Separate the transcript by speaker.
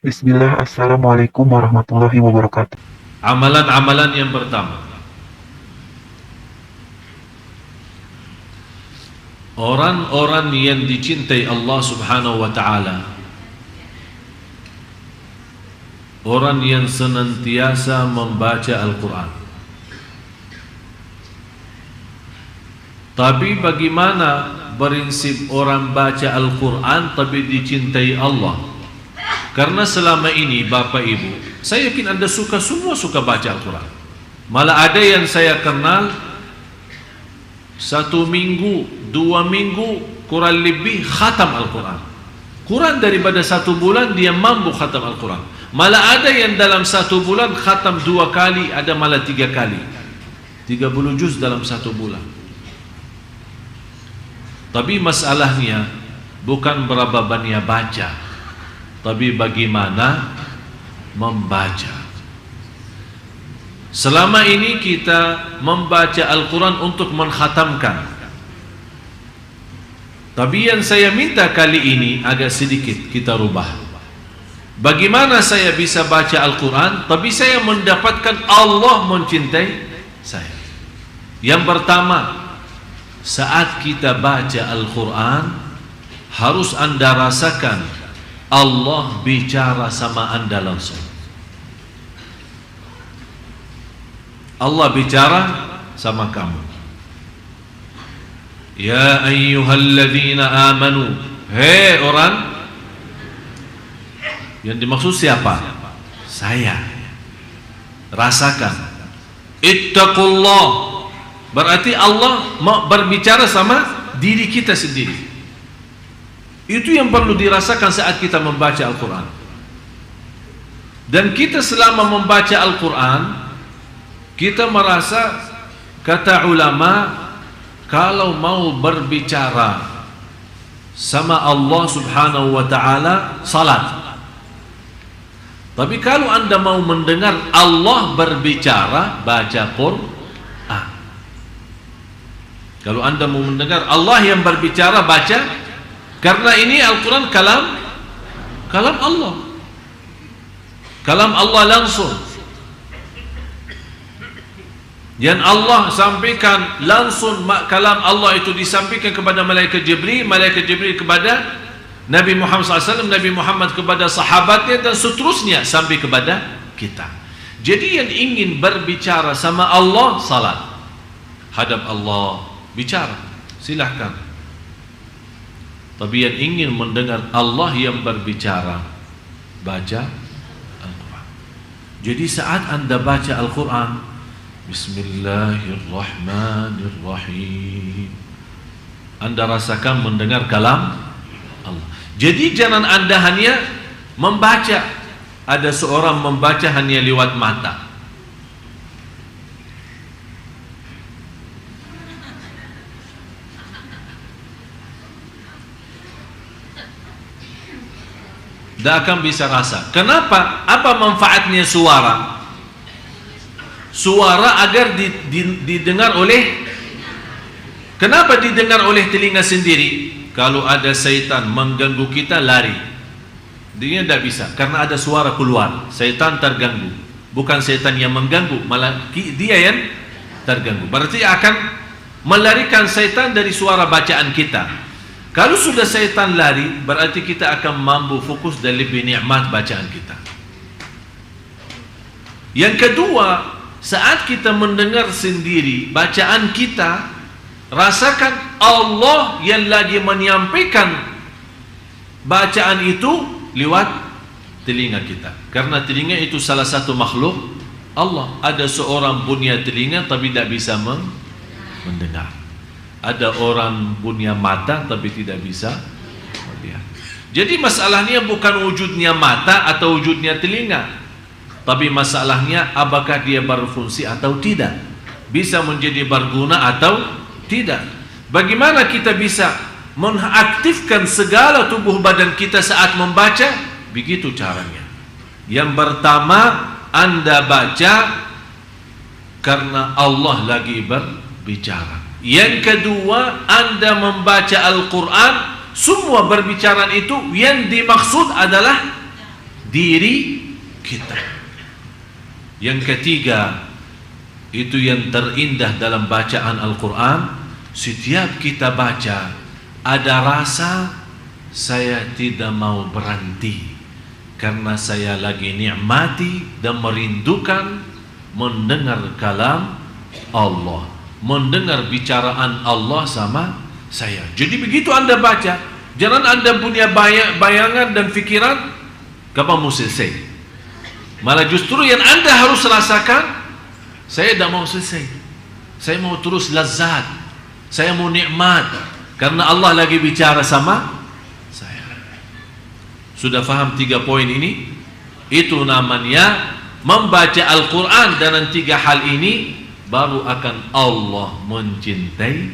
Speaker 1: Bismillah, Assalamualaikum warahmatullahi wabarakatuh.
Speaker 2: Amalan-amalan yang pertama, orang-orang yang dicintai Allah Subhanahu wa taala, orang yang senantiasa membaca Al-Quran. Tapi bagaimana prinsip orang baca Al-Quran tapi dicintai Allah? Karena selama ini Bapak Ibu, saya yakin Anda semua suka baca Al-Quran. Malah ada yang saya kenal 1 minggu, 2 minggu kurang lebih khatam Al-Quran. Kurang daripada 1 bulan dia mampu khatam Al-Quran. Malah ada yang dalam 1 bulan khatam 2 kali, ada malah 3 kali. 30 juz dalam 1 bulan. Tapi masalahnya bukan berapa banyak baca, tapi bagaimana membaca. Selama ini kita membaca Al-Quran untuk mengkhatamkan. Tapi yang saya minta kali ini agak sedikit kita rubah. Bagaimana saya bisa baca Al-Quran tapi saya mendapatkan Allah mencintai saya? Yang pertama, saat kita baca Al-Quran harus Anda rasakan Allah bicara sama Anda langsung. Allah bicara sama kamu. Ya ayyuhalladzina amanu, hei orang, yang dimaksud siapa? Saya. Rasakan. Ittaqullah, berarti Allah mau berbicara sama diri kita sendiri. Itu yang perlu dirasakan saat kita membaca Al-Quran. Dan kita selama membaca Al-Quran, kita merasa, kata ulama, kalau mau berbicara sama Allah Subhanahu wa ta'ala, salat. Tapi kalau Anda mau mendengar Allah berbicara, baca Quran. Kalau Anda mau mendengar Allah yang berbicara, baca, karena ini Al-Quran kalam Allah. Kalam Allah langsung. Yang Allah sampaikan langsung, kalam Allah itu disampaikan kepada malaikat Jibril kepada Nabi Muhammad SAW, Nabi Muhammad kepada sahabatnya, dan seterusnya sampai kepada kita. Jadi yang ingin berbicara sama Allah, salat, hadap Allah, bicara, silahkan. Tapi yang ingin mendengar Allah yang berbicara, baca Al-Quran. Jadi saat Anda baca Al-Quran, Bismillahirrahmanirrahim, Anda rasakan mendengar kalam Allah. Jadi jangan Anda hanya membaca. Ada seorang membaca hanya lewat mata. Tidak akan bisa rasa. Kenapa? Apa manfaatnya suara? Suara agar didengar oleh, kenapa didengar oleh telinga sendiri? Kalau ada syaitan mengganggu kita, lari. Dia tidak bisa, karena ada suara keluar. Syaitan terganggu. Bukan syaitan yang mengganggu, malah dia yang terganggu. Berarti akan melarikan syaitan dari suara bacaan kita. Kalau sudah syaitan lari, berarti kita akan mampu fokus dan lebih nikmat bacaan kita. Yang kedua, saat kita mendengar sendiri bacaan kita, rasakan Allah yang lagi menyampaikan bacaan itu lewat telinga kita. Karena telinga itu salah satu makhluk Allah. Ada seorang punya telinga tapi tidak bisa mendengar. Ada orang punya mata tapi tidak bisa melihat. Jadi masalahnya bukan wujudnya mata atau wujudnya telinga, tapi masalahnya apakah dia berfungsi atau tidak, bisa menjadi berguna atau tidak. Bagaimana kita bisa mengaktifkan segala tubuh badan kita saat membaca? Begitu caranya. Yang pertama, Anda baca karena Allah lagi berbicara. Yang kedua, Anda membaca Al-Quran, semua berbicaraan itu yang dimaksud adalah diri kita. Yang ketiga, itu yang terindah dalam bacaan Al-Quran, setiap kita baca ada rasa saya tidak mau berhenti karena saya lagi nikmati dan merindukan mendengar kalam Allah, mendengar bicaraan Allah sama saya. Jadi begitu Anda baca, jangan Anda punya bayangan dan pikiran kapan mau selesai. Malah justru yang Anda harus rasakan, saya tidak mau selesai, saya mau terus lazat, saya mau nikmat karena Allah lagi bicara sama saya. Sudah faham 3 poin ini? Itu namanya membaca Al-Quran. Dan 3 hal ini baru akan Allah mencintai